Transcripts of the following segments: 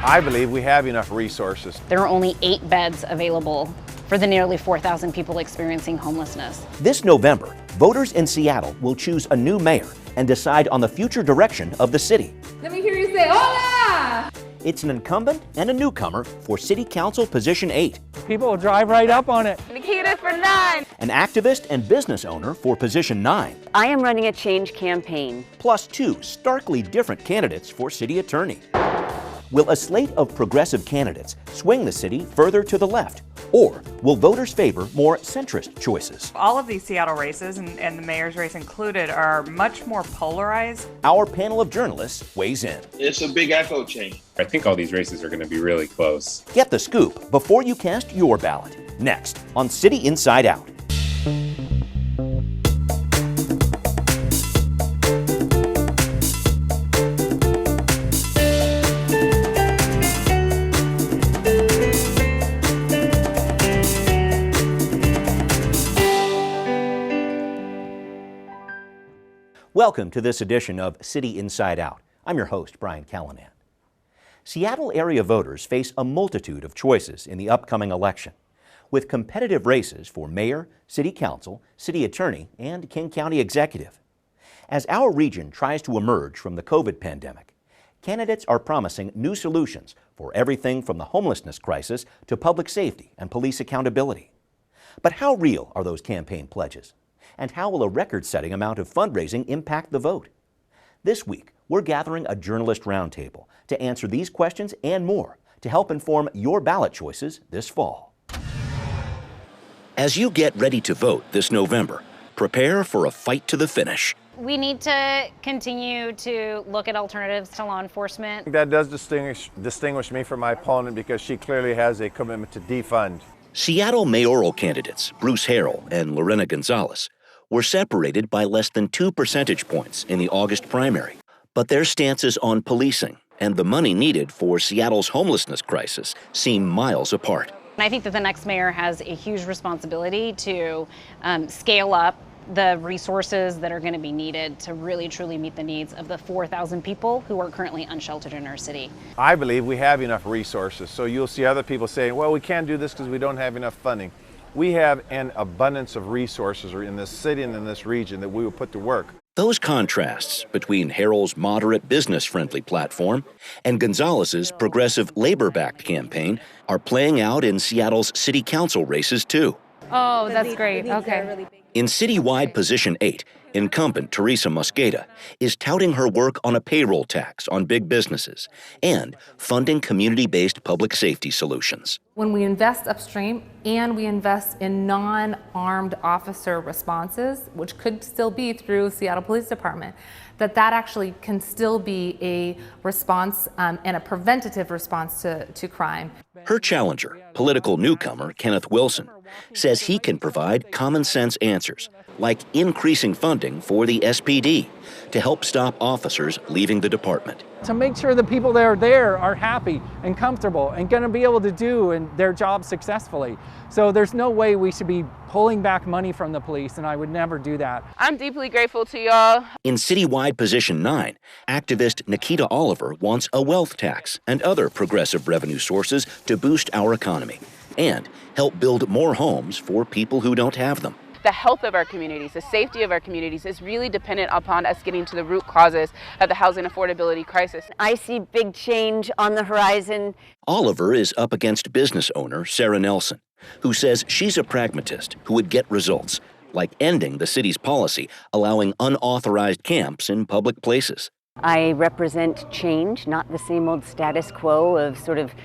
I believe we have enough resources. There are only 8 beds available for the nearly 4,000 people experiencing homelessness. This November, voters in Seattle will choose a new mayor and decide on the future direction of the city. Let me hear you say, hola! It's an incumbent and a newcomer for City Council Position 8. People will drive right up on it. Nikita for 9. An activist and business owner for Position 9. I am running a change campaign. Plus 2 starkly different candidates for city attorney. Will a slate of progressive candidates swing the city further to the left? Or will voters favor more centrist choices? All of these Seattle races, and the mayor's race included, are much more polarized. Our panel of journalists weighs in. It's a big echo chamber. I think all these races are going to be really close. Get the scoop before you cast your ballot. Next on City Inside Out. Welcome to this edition of City Inside Out. I'm your host, Brian Callanan. Seattle area voters face a multitude of choices in the upcoming election, with competitive races for mayor, city council, city attorney, and King County executive. As our region tries to emerge from the COVID pandemic, candidates are promising new solutions for everything from the homelessness crisis to public safety and police accountability. But how real are those campaign pledges? And how will a record-setting amount of fundraising impact the vote? This week, we're gathering a journalist roundtable to answer these questions and more to help inform your ballot choices this fall. As you get ready to vote this November, prepare for a fight to the finish. We need to continue to look at alternatives to law enforcement. That does distinguish me from my opponent because she clearly has a commitment to defund. Seattle mayoral candidates Bruce Harrell and Lorena Gonzalez were separated by less than 2 percentage points in the August primary. But their stances on policing and the money needed for Seattle's homelessness crisis seem miles apart. I think that the next mayor has a huge responsibility to scale up the resources that are going to be needed to really truly meet the needs of the 4,000 people who are currently unsheltered in our city. I believe we have enough resources, so you'll see other people saying, well, we can't do this because we don't have enough funding. We have an abundance of resources in this city and in this region that we will put to work. Those contrasts between Harrell's moderate business-friendly platform and Gonzalez's progressive labor-backed campaign are playing out in Seattle's city council races too. Oh, that's great. Okay. In citywide Position 8, incumbent Teresa Mosqueda is touting her work on a payroll tax on big businesses and funding community-based public safety solutions. When we invest upstream and we invest in non-armed officer responses, which could still be through Seattle Police Department, that actually can still be a response and a preventative response to crime. Her challenger, political newcomer Kenneth Wilson, says he can provide common sense answers, like increasing funding for the SPD to help stop officers leaving the department. To make sure the people that are there are happy and comfortable and going to be able to do their job successfully. So there's no way we should be pulling back money from the police, and I would never do that. I'm deeply grateful to y'all. In citywide Position 9, activist Nikita Oliver wants a wealth tax and other progressive revenue sources to boost our economy and help build more homes for people who don't have them. The health of our communities, the safety of our communities is really dependent upon us getting to the root causes of the housing affordability crisis. I see big change on the horizon. Oliver is up against business owner Sarah Nelson, who says she's a pragmatist who would get results, like ending the city's policy allowing unauthorized camps in public places. I represent change, not the same old status quo of sort of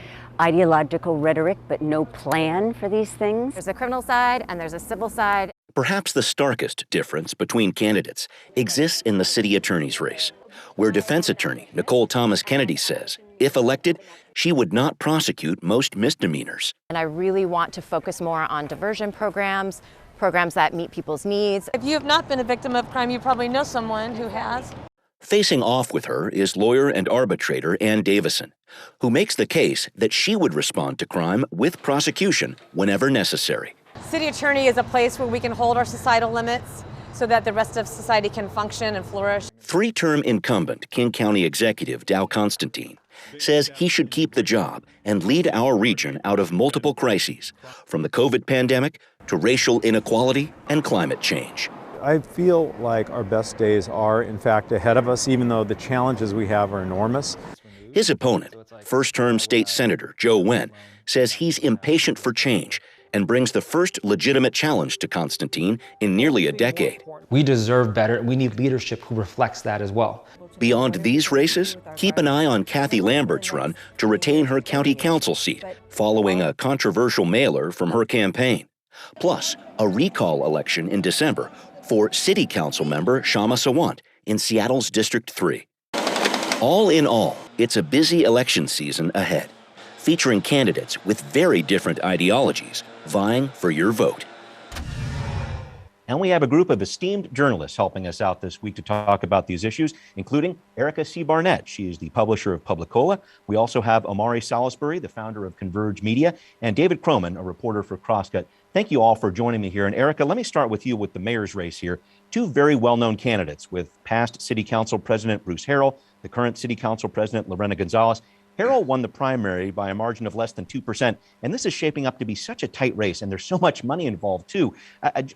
ideological rhetoric, but no plan for these things. There's a criminal side and there's a civil side. Perhaps the starkest difference between candidates exists in the city attorney's race, where defense attorney Nicole Thomas Kennedy says, if elected, she would not prosecute most misdemeanors. And I really want to focus more on diversion programs that meet people's needs. If you have not been a victim of crime, you probably know someone who has. Facing off with her is lawyer and arbitrator Ann Davison, who makes the case that she would respond to crime with prosecution whenever necessary. City attorney is a place where we can hold our societal limits so that the rest of society can function and flourish. Three-term incumbent King County Executive Dow Constantine says he should keep the job and lead our region out of multiple crises, from the COVID pandemic to racial inequality and climate change. I feel like our best days are, in fact, ahead of us, even though the challenges we have are enormous. His opponent, first-term state senator Joe Wen, says he's impatient for change and brings the first legitimate challenge to Constantine in nearly a decade. We deserve better. We need leadership who reflects that as well. Beyond these races, keep an eye on Kathy Lambert's run to retain her county council seat, following a controversial mailer from her campaign. Plus, a recall election in December for City Council member Shama Sawant in Seattle's District 3. All in all, it's a busy election season ahead, featuring candidates with very different ideologies vying for your vote. And we have a group of esteemed journalists helping us out this week to talk about these issues, including Erica C. Barnett. She is the publisher of Publicola. We also have Omari Salisbury, the founder of Converge Media, and David Kroman, a reporter for Crosscut. Thank you all for joining me here. And Erica, let me start with you with the mayor's race here. Two very well-known candidates, with past City Council President Bruce Harrell, the current City Council President Lorena Gonzalez. Harrell won the primary by a margin of less than 2%, and this is shaping up to be such a tight race, and there's so much money involved, too.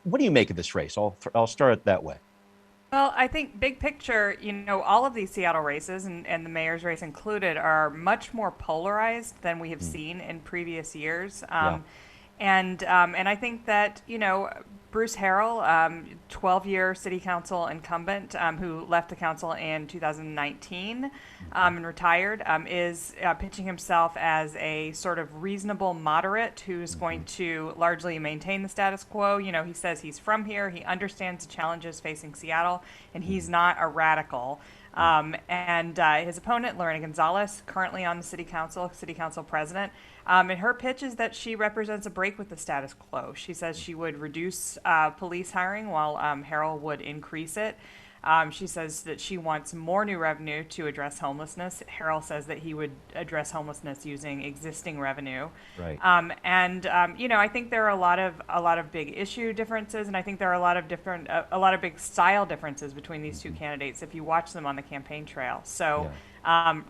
What do you make of this race? I'll start it that way. Well, I think big picture, all of these Seattle races, and the mayor's race included, are much more polarized than we have seen in previous years. And I think that, Bruce Harrell, 12-year city council incumbent who left the council in 2019 and retired, is pitching himself as a sort of reasonable moderate who's going to largely maintain the status quo. He says he's from here, he understands the challenges facing Seattle, and he's not a radical. And his opponent, Lorena Gonzalez, currently on the city council president, and her pitch is that she represents a break with the status quo. She says she would reduce police hiring while Harrell would increase it. She says that she wants more new revenue to address homelessness. Harrell says that he would address homelessness using existing revenue. Right. I think there are a lot of big issue differences, and I think there are a lot of big style differences between these two candidates if you watch them on the campaign trail. So.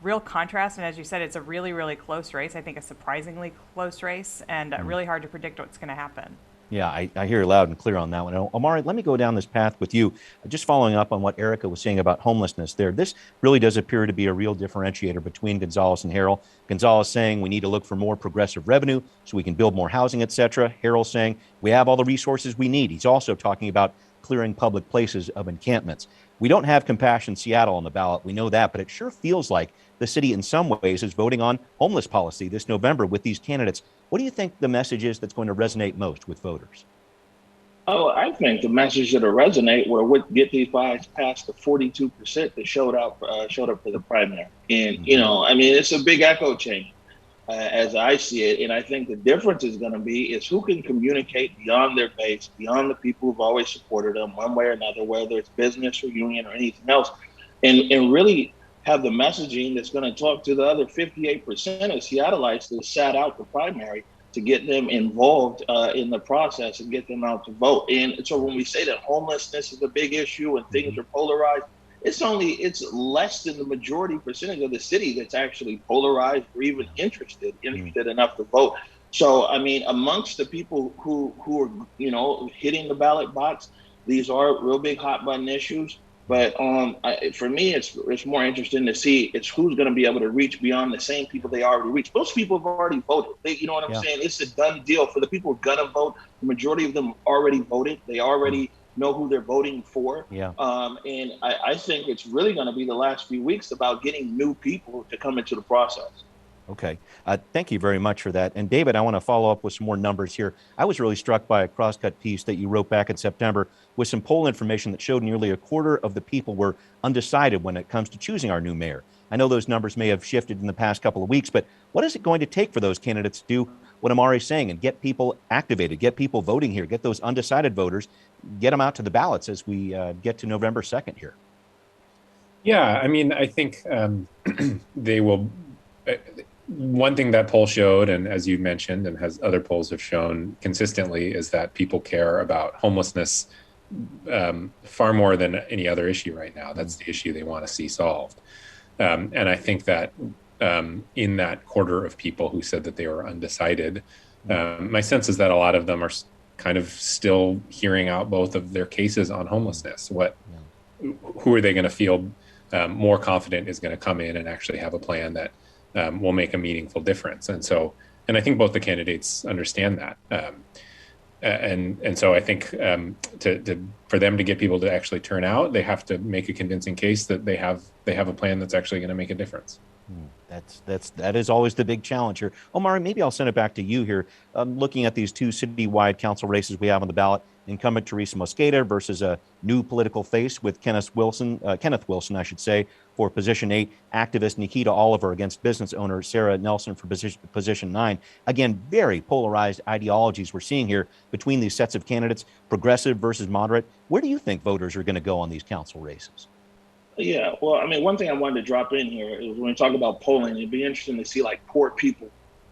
Real contrast, and as you said, it's a really, really close race. I think a surprisingly close race, and really hard to predict what's going to happen. Yeah, I hear you loud and clear on that one. Omari, let me go down this path with you. Just following up on what Erica was saying about homelessness there, this really does appear to be a real differentiator between Gonzalez and Harrell. Gonzalez saying we need to look for more progressive revenue so we can build more housing, etc. Harrell saying we have all the resources we need. He's also talking about clearing public places of encampments. We don't have Compassion Seattle on the ballot, we know that, but it sure feels like the city in some ways is voting on homeless policy this November with these candidates. What do you think the message is that's going to resonate most with voters? Oh, I think the message that'll resonate will get these guys past the 42% that showed up for the primary. And, it's a big echo chamber as I see it. And I think the difference is going to be is who can communicate beyond their base, beyond the people who've always supported them one way or another, whether it's business or union or anything else, and really have the messaging that's going to talk to the other 58% of Seattleites that sat out the primary to get them involved in the process and get them out to vote. And so when we say that homelessness is a big issue and things are polarized, it's less than the majority percentage of the city that's actually polarized or even interested enough to vote. So, amongst the people who are, hitting the ballot box, these are real big hot button issues. But for me, it's more interesting to see who's going to be able to reach beyond the same people they already reached. Most people have already voted. You know what I'm saying? It's a done deal for the people who are going to vote. The majority of them already voted. They already know who they're voting for. And I think it's really going to be the last few weeks about getting new people to come into the process. Okay. Thank you very much for that. And David, I want to follow up with some more numbers here. I was really struck by a Crosscut piece that you wrote back in September with some poll information that showed nearly a quarter of the people were undecided when it comes to choosing our new mayor. I know those numbers may have shifted in the past couple of weeks, but what is it going to take for those candidates to do what Omari's saying and get people activated, get people voting here, get those undecided voters, get them out to the ballots as we get to November 2nd here? Yeah, I think they will. One thing that poll showed, and as you mentioned, and as other polls have shown consistently, is that people care about homelessness far more than any other issue right now. That's the issue they want to see solved. And I think that in that quarter of people who said that they were undecided, my sense is that a lot of them are kind of still hearing out both of their cases on homelessness. Who are they going to feel more confident is going to come in and actually have a plan that will make a meaningful difference? And I think both the candidates understand that. And so I think for them to get people to actually turn out, they have to make a convincing case that they have a plan that's actually going to make a difference. That is always the big challenge here. Omari, maybe I'll send it back to you here. Looking at these two citywide council races we have on the ballot, incumbent Teresa Mosqueda versus a new political face with Kenneth Wilson, I should say, for position 8, activist Nikita Oliver against business owner Sarah Nelson for position 9. Again, very polarized ideologies we're seeing here between these sets of candidates, progressive versus moderate. Where do you think voters are going to go on these council races? Yeah, well, I mean, one thing I wanted to drop in here is when we talk about polling, it'd be interesting to see like poor people,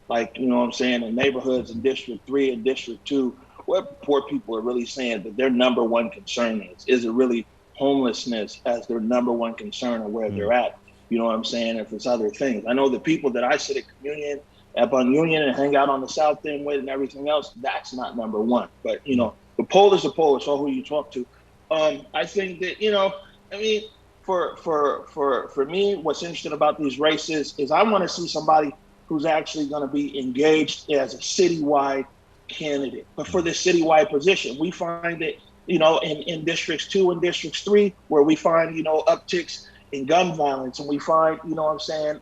like, you know what I'm saying, in neighborhoods in District 3 and District 2, what poor people are really saying that their number one concern is. Is it really homelessness as their number one concern or where they're at? You know what I'm saying? If it's other things. I know the people that I sit at Communion, up on Union and hang out on the South End with and everything else, that's not number one. But, you know, the poll is a poll. It's all who you talk to. I think that, you know, I mean, for me, what's interesting about these races is I want to see somebody who's actually going to be engaged as a citywide candidate. But for the citywide position, we find that, you know, in Districts 2 and Districts 3, where we find, you know, upticks in gun violence, and we find, you know what I'm saying,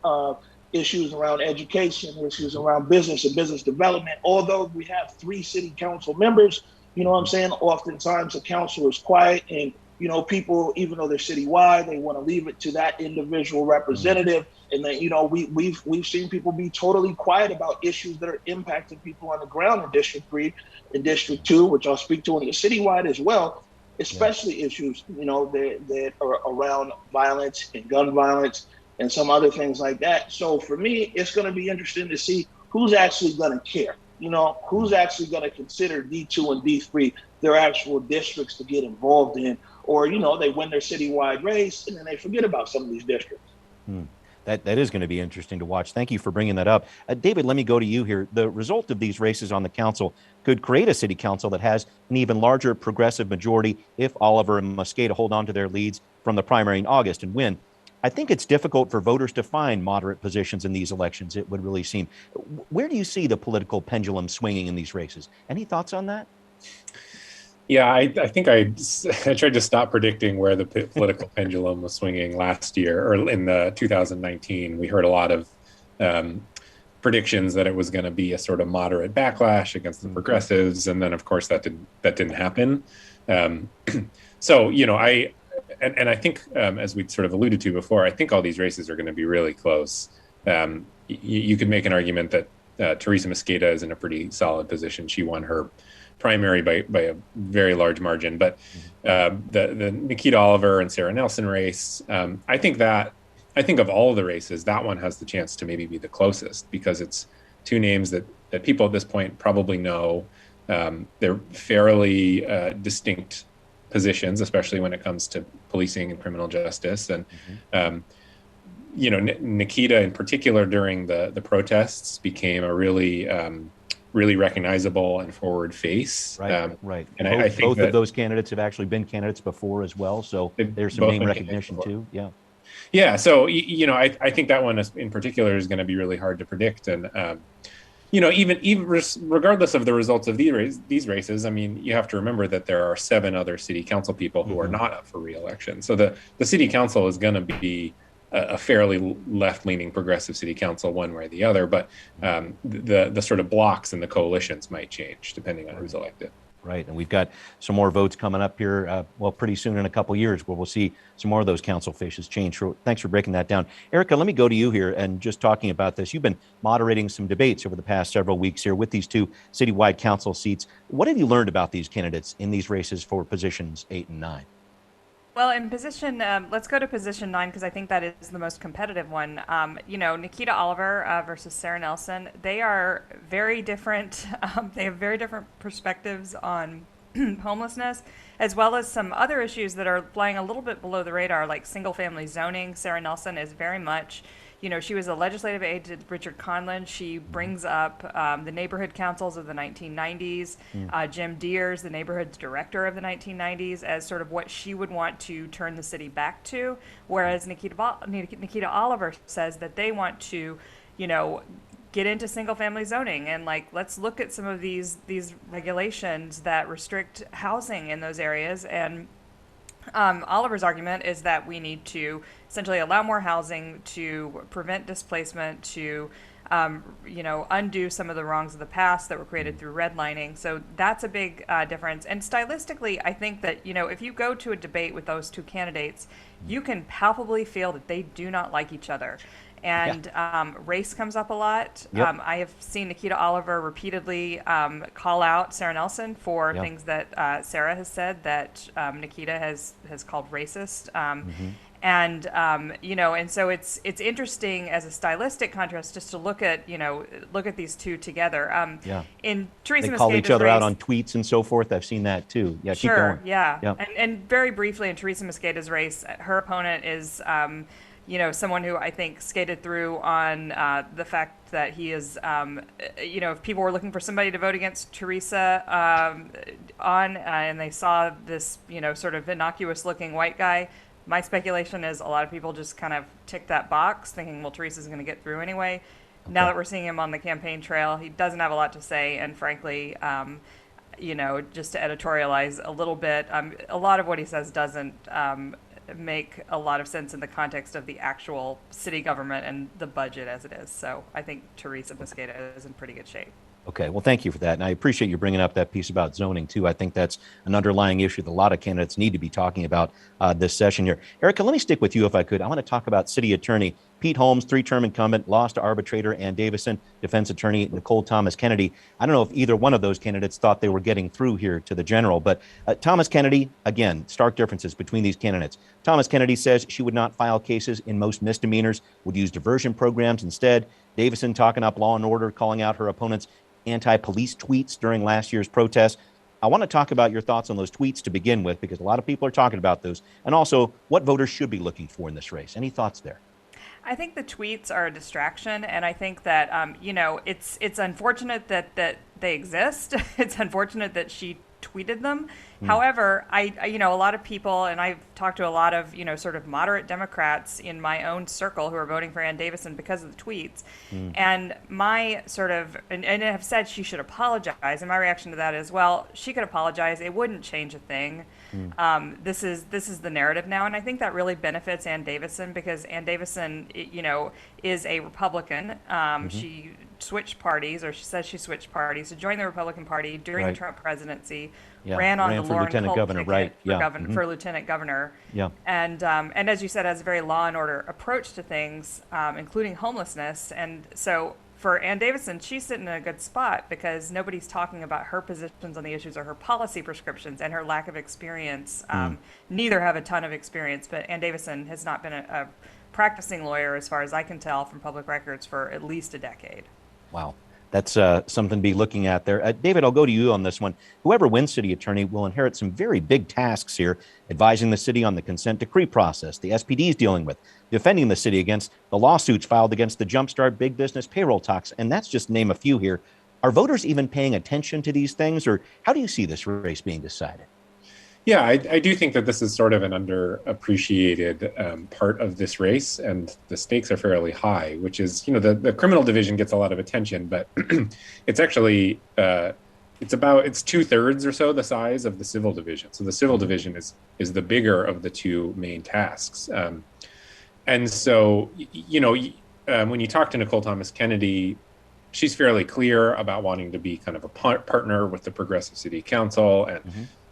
issues around education, issues around business and business development. Although we have 3 city council members, you know what I'm saying, oftentimes the council is quiet, and you know, people, even though they're citywide, they want to leave it to that individual representative. And then, you know, we've seen people be totally quiet about issues that are impacting people on the ground in District 3 and District 2, which I'll speak to in the citywide as well, especially issues, you know, that are around violence and gun violence and some other things like that. So for me, it's going to be interesting to see who's actually going to care. You know, who's actually going to consider D2 and D3 their actual districts to get involved in, or, you know, they win their citywide race and then they forget about some of these districts. That is going to be interesting to watch. Thank you for bringing that up. David, let me go to you here. The result of these races on the council could create a city council that has an even larger progressive majority if Oliver and Mosqueda hold on to their leads from the primary in August and win. I think it's difficult for voters to find moderate positions in these elections, it would really seem. Where do you see the political pendulum swinging in these races? Any thoughts on that? Yeah, I think I tried to stop predicting where the political pendulum was swinging last year, or in the 2019. We heard a lot of predictions that it was going to be a sort of moderate backlash against the progressives, and then of course that didn't happen. So, you know, I think, as we sort of alluded to before, I think all these races are going to be really close. You could make an argument that Teresa Mosqueda is in a pretty solid position. She won her primary by a very large margin, but the Nikita Oliver and Sarah Nelson race, I think of all of the races, that one has the chance to maybe be the closest, because it's 2 names that people at this point probably know. They're fairly distinct positions, especially when it comes to policing and criminal justice. And, you know, Nikita in particular during the protests became a really recognizable and forward face. Right. And I think both of those candidates have actually been candidates before as well. So there's some name recognition too. Yeah. Yeah. So, you know, I think that one in particular is going to be really hard to predict. And, you know, even regardless of the results of these races, I mean, you have to remember that there are 7 other city council people who are not up for re-election. So the city council is going to be a fairly left-leaning progressive city council one way or the other, but the sort of blocks and the coalitions might change depending on who's elected. Right, and we've got some more votes coming up here, well, pretty soon in a couple years, where we'll see some more of those council faces change. So thanks for breaking that down. Erica, let me go to you here and just talking about this. You've been moderating some debates over the past several weeks here with these 2 citywide council seats. What have you learned about these candidates in these races for positions 8 and 9? Well, in position, let's go to position 9, because I think that is the most competitive one. You know, Nikita Oliver versus Sarah Nelson, they are very different. They have very different perspectives on homelessness, as well as some other issues that are flying a little bit below the radar, like single-family zoning. Sarah Nelson is very much, she was a legislative aide to Richard Conlon. She brings up the neighborhood councils of the 1990s, Jim Deers, the neighborhood director of the 1990s, as sort of what she would want to turn the city back to, whereas Nikita Oliver says that they want to, get into single-family zoning and let's look at some of these regulations that restrict housing in those areas. And Oliver's argument is that we need to essentially allow more housing to prevent displacement, to undo some of the wrongs of the past that were created through redlining. So that's a big difference. And stylistically, I think that if you go to a debate with those two candidates, you can palpably feel that they do not like each other. And race comes up a lot. Yep. I have seen Nikita Oliver repeatedly call out Sarah Nelson for things that Sarah has said that Nikita has called racist. And and so it's interesting as a stylistic contrast just to look at these two together. In Teresa they call Mosqueda's each other race, out on tweets and so forth. I've seen that too. Yeah, keep sure, going. yeah. And very briefly in Teresa Mosqueda's race, her opponent is someone who I think skated through on the fact that he is, if people were looking for somebody to vote against Teresa and they saw this, sort of innocuous-looking white guy, my speculation is a lot of people just kind of ticked that box, thinking, well, Teresa's going to get through anyway. Okay. Now that we're seeing him on the campaign trail, he doesn't have a lot to say, and frankly, just to editorialize a little bit, a lot of what he says doesn't make a lot of sense in the context of the actual city government and the budget as it is. So I think Teresa Mosqueda is in pretty good shape. Okay, well, thank you for that. And I appreciate you bringing up that piece about zoning, too. I think that's an underlying issue that a lot of candidates need to be talking about this session here. Erica, let me stick with you if I could. I want to talk about city attorney Pete Holmes, 3-term incumbent, lost to arbitrator Ann Davison, defense attorney Nicole Thomas Kennedy. I don't know if either one of those candidates thought they were getting through here to the general, but Thomas Kennedy, again, stark differences between these candidates. Thomas Kennedy says she would not file cases in most misdemeanors, would use diversion programs instead. Davison talking up law and order, calling out her opponent's anti-police tweets during last year's protests. I want to talk about your thoughts on those tweets to begin with, because a lot of people are talking about those, and also what voters should be looking for in this race. Any thoughts there? I think the tweets are a distraction, and I think that it's unfortunate that they exist. It's unfortunate that she tweeted them. However, I a lot of people, and I've talked to a lot of sort of moderate Democrats in my own circle who are voting for Ann Davison because of the tweets, and my sort of and have said she should apologize. And my reaction to that is, well, she could apologize. It wouldn't change a thing. This is the narrative now, and I think that really benefits Ann Davison, because Ann Davison, is a Republican. She switched parties, or she says she swithed parties to join the Republican Party during the Trump presidency. Ran on the for Lauren lieutenant Culp governor, ticket right? for lieutenant governor. Yeah. And as you said, has a very law and order approach to things, including homelessness. And so for Ann Davison, she's sitting in a good spot because nobody's talking about her positions on the issues or her policy prescriptions and her lack of experience. Neither have a ton of experience, but Ann Davison has not been a practicing lawyer, as far as I can tell from public records, for at least a decade. Wow. That's something to be looking at there. David, I'll go to you on this one. Whoever wins city attorney will inherit some very big tasks here, advising the city on the consent decree process the SPD is dealing with, defending the city against the lawsuits filed against the Jumpstart big business payroll tax, and that's just to name a few here. Are voters even paying attention to these things, or how do you see this race being decided? Yeah, I do think that this is sort of an underappreciated part of this race, and the stakes are fairly high, which is, the criminal division gets a lot of attention, but it's actually, it's 2/3 or so the size of the civil division. So the civil division is the bigger of the two main tasks. And so, when you talk to Nicole Thomas Kennedy, she's fairly clear about wanting to be kind of a partner with the Progressive City Council and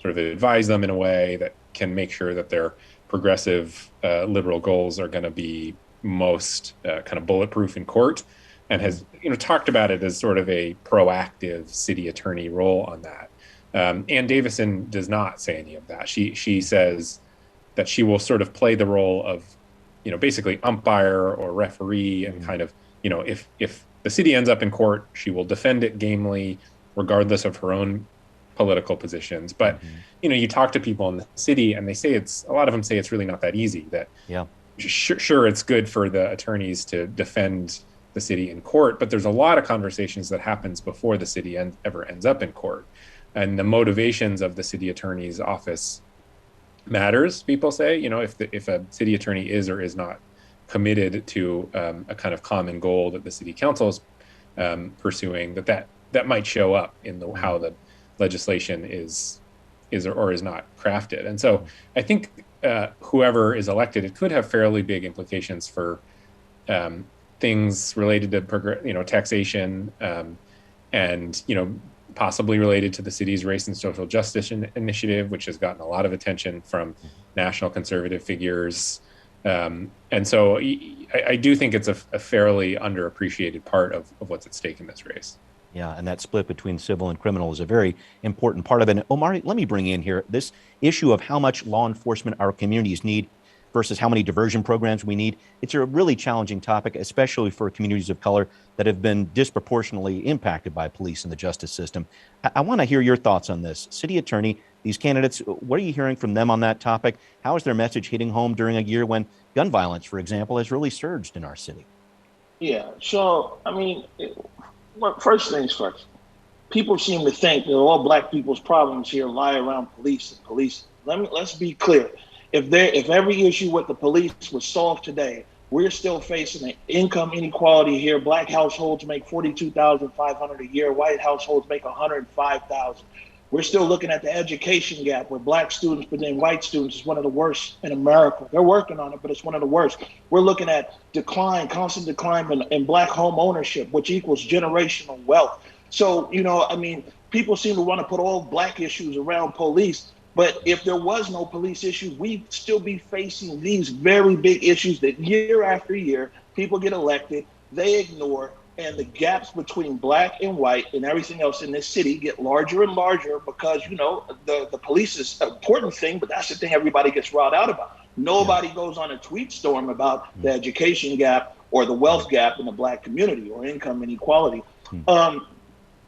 sort of advise them in a way that can make sure that their progressive liberal goals are going to be most kind of bulletproof in court, and has talked about it as sort of a proactive city attorney role on that. Ann Davison does not say any of that. She says that she will sort of play the role of basically umpire or referee, and kind of if the city ends up in court, she will defend it gamely regardless of her own political positions. But you talk to people in the city, and they say a lot of them say it's really not that easy. That sure, it's good for the attorneys to defend the city in court, but there's a lot of conversations that happens before the city ever ends up in court, and the motivations of the city attorney's office matters. People say, if a city attorney is or is not committed to a kind of common goal that the city council is pursuing, that might show up in how the legislation is or is not crafted. And so I think whoever is elected, it could have fairly big implications for things related to taxation and possibly related to the city's race and social justice initiative, which has gotten a lot of attention from national conservative figures. And so I do think it's a fairly underappreciated part of what's at stake in this race. Yeah, and that split between civil and criminal is a very important part of it. And Omari, let me bring in here this issue of how much law enforcement our communities need versus how many diversion programs we need. It's a really challenging topic, especially for communities of color that have been disproportionately impacted by police and the justice system. I want to hear your thoughts on this. City Attorney, these candidates, what are you hearing from them on that topic? How is their message hitting home during a year when gun violence, for example, has really surged in our city? Yeah, so, first things first. People seem to think that all black people's problems here lie around police and police. Let's be clear. If every issue with the police was solved today, we're still facing an income inequality here. Black households make $42,500 a year. White households make $105,000. We're still looking at the education gap where black students within white students is one of the worst in America. They're working on it, but it's one of the worst. We're looking at constant decline in black home ownership, which equals generational wealth. So, people seem to want to put all black issues around police. But if there was no police issue, we'd still be facing these very big issues that year after year, people get elected, they ignore, and the gaps between black and white and everything else in this city get larger and larger because, the police is an important thing, but that's the thing everybody gets riled out about. Nobody goes on a tweet storm about the education gap or the wealth gap in the black community or income inequality.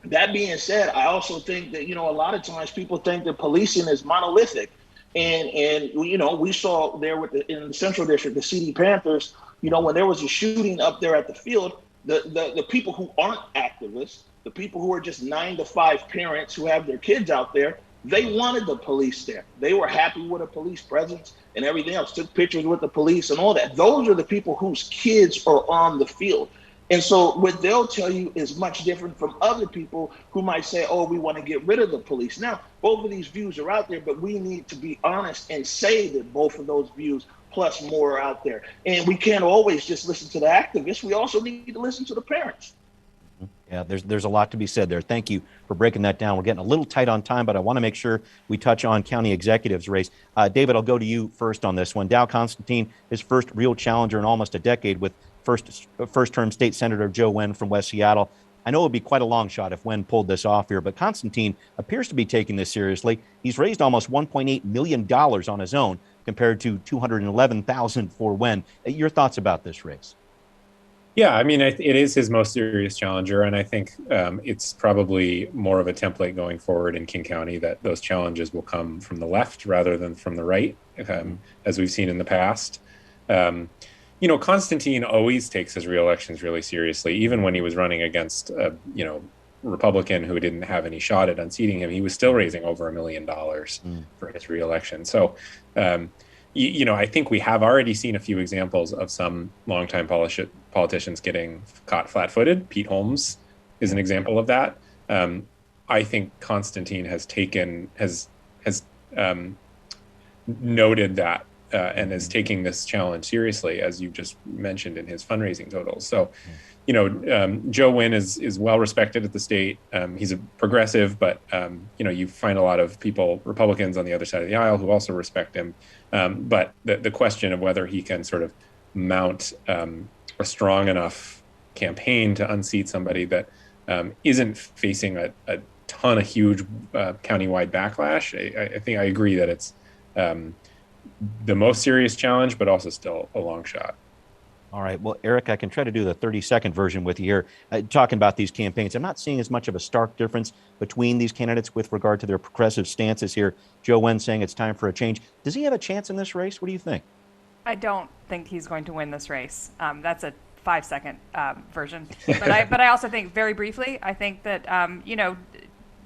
That being said, I also think that, a lot of times people think that policing is monolithic. And we saw there in the Central District, the CD Panthers, when there was a shooting up there at the field, the people who aren't activists, the people who are just 9-to-5 parents who have their kids out there, they wanted the police there. They were happy with a police presence and everything else, took pictures with the police and all that. Those are the people whose kids are on the field. And so what they'll tell you is much different from other people who might say, oh, we want to get rid of the police. Now, both of these views are out there, but we need to be honest and say that both of those views plus more are out there. And we can't always just listen to the activists. We also need to listen to the parents. Yeah, there's a lot to be said there. Thank you for breaking that down. We're getting a little tight on time, but I want to make sure we touch on county executives race. David, I'll go to you first on this one. Dow Constantine, his first real challenger in almost a decade with first-term state senator Joe Wen from West Seattle. I know it would be quite a long shot if Wen pulled this off here, but Constantine appears to be taking this seriously. He's raised almost $1.8 million on his own compared to $211,000 for Wen. Your thoughts about this race? Yeah, it is his most serious challenger, and I think it's probably more of a template going forward in King County that those challenges will come from the left rather than from the right, as we've seen in the past. Constantine always takes his re-elections really seriously. Even when he was running against a Republican who didn't have any shot at unseating him, he was still raising over $1 million for his re-election. So, I think we have already seen a few examples of some longtime politicians getting caught flat-footed. Pete Holmes is an example of that. I think Constantine has noted that. And is taking this challenge seriously, as you just mentioned in his fundraising totals. So, Joe Wen is well respected at the state. He's a progressive, but you find a lot of Republicans on the other side of the aisle who also respect him. But the question of whether he can sort of mount a strong enough campaign to unseat somebody that isn't facing a ton of huge countywide backlash, I think I agree that it's the most serious challenge, but also still a long shot. All right. Well, Eric, I can try to do the 30-second version with you here. Talking about these campaigns, I'm not seeing as much of a stark difference between these candidates with regard to their progressive stances here. Joe Wen saying it's time for a change. Does he have a chance in this race? What do you think? I don't think he's going to win this race. That's a 5-second version. But I also think, very briefly, I think that,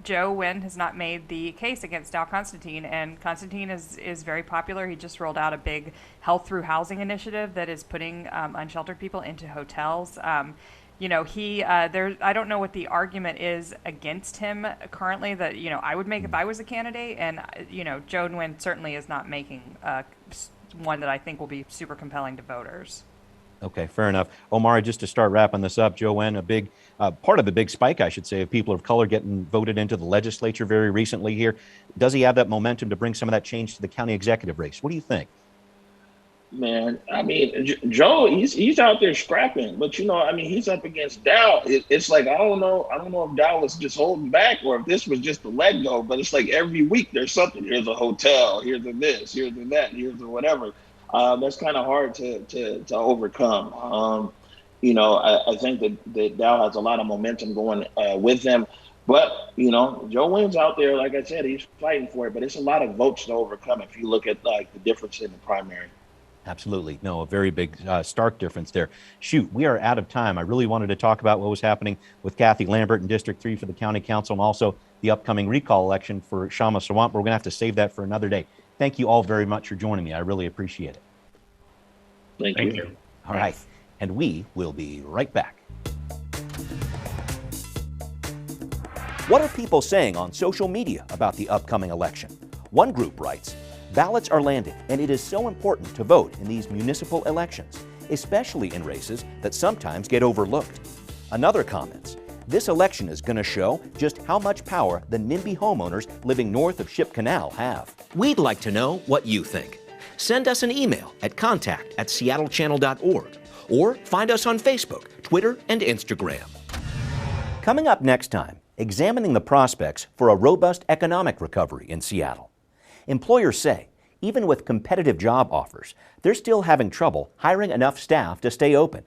Joe Wen has not made the case against Dow Constantine, and Constantine is very popular. He just rolled out a big health through housing initiative that is putting unsheltered people into hotels. I don't know what the argument is against him currently that, I would make if I was a candidate. And, Joe Wen certainly is not making one that I think will be super compelling to voters. Okay, fair enough. Omari, just to start wrapping this up, Joe Wen, a big part of the big spike, I should say, of people of color getting voted into the legislature very recently here. Does he have that momentum to bring some of that change to the county executive race? What do you think? Man, I mean, Joe, he's out there scrapping, but he's up against Dow. It's like I don't know if Dow was just holding back or if this was just a let go. But it's like every week there's something. Here's a hotel. Here's a this. Here's a that. Here's a whatever. That's kind of hard to overcome. I think that Dow has a lot of momentum going with them. But, Joe Wen's out there, like I said, he's fighting for it. But it's a lot of votes to overcome if you look at the difference in the primary. Absolutely. No, a very big, stark difference there. Shoot, we are out of time. I really wanted to talk about what was happening with Kathy Lambert in District 3 for the County Council and also the upcoming recall election for Shama Swamp. We're going to have to save that for another day. Thank you all very much for joining me. I really appreciate it. Thank you. All right. And we will be right back. What are people saying on social media about the upcoming election? One group writes, ballots are landing, and it is so important to vote in these municipal elections, especially in races that sometimes get overlooked. Another comments, this election is going to show just how much power the NIMBY homeowners living north of Ship Canal have. We'd like to know what you think. Send us an email at contact@seattlechannel.org or find us on Facebook, Twitter, and Instagram. Coming up next time, examining the prospects for a robust economic recovery in Seattle. Employers say, even with competitive job offers, they're still having trouble hiring enough staff to stay open.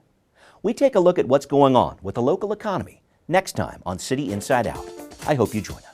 We take a look at what's going on with the local economy next time on City Inside Out. I hope you join us.